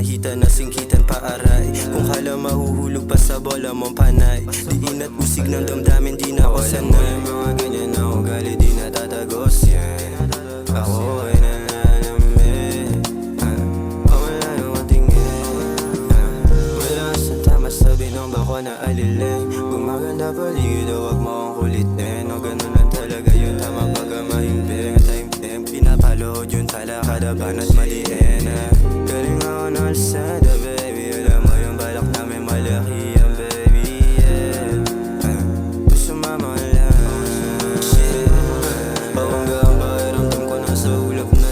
mahita na singkitan pa aray. Kung kala mahuhulog pa sa bola mong panay, diin at usig ng damdamin di na ako sanay. Yung mga ganyan na ugali di natatagos yan. Ako ay nananamit, wala yung tingin. Malakas ang tama sa binom bako na aliling. Gumaganda paligid o wag mo akong kulitin. O ganun lang talaga yun, tama pagka mahimbing. Time pinapaload yun tala kada banat maliin. Galing ako ng alsada baby, alam mo yung balak namin malaki yan baby, yeah. Gusto mama lang, shit. Pawangga ang pakiramdam ko nasa ulap na.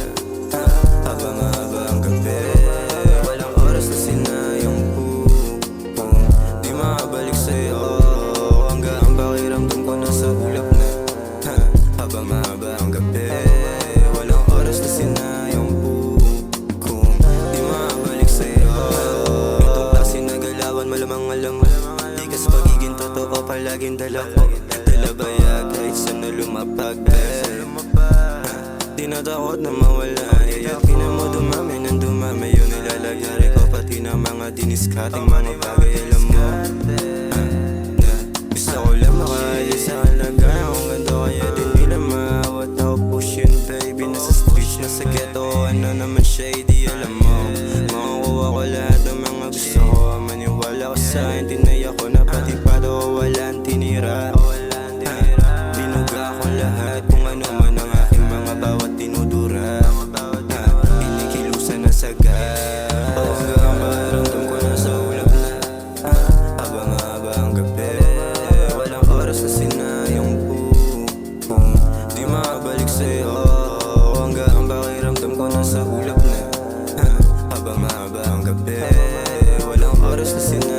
Habang-haba ang gabi, walang oras na sinayang po. Di makabalik sa'yo. Hangga ang pakiramdam ko nasa ulap na. Habang-haba ang gabi, walang oras na sinayang po. Di makabalik sa'yo. Itong klase na galawan malamang alam mo. Di kas pagiging totoo palaging dala ko. Dala bayag kahit saan na lumapag, di natakot na mawala. Yayakin mo dumami ng dumami. Yun nilalagari ko pati ng mga diniskating mga bagay. Alam mo, gusto ko lang makaalis sa halaga. Kung ganito kaya din nila maawat ako push yun baby. Nasa streets, nasa ghetto, ano naman shady. Alam mo, makukuha ko lahat ng mga gusto ko. Maniwala ko sa akin, tinaya ko na pati pa do walang tinira. Binuga ko lahat kung ano man ang aking mga bawat tinudura. Inikilusan na sagad. Hanggang pakiramdam ko nasa ulap na. Habang-haba ang gabi, walang oras na sinayang po. Di makabalik sa'yo. Hanggang pakiramdam ko nasa ulap na. Habang-haba ang gabi, walang oras na sinayang.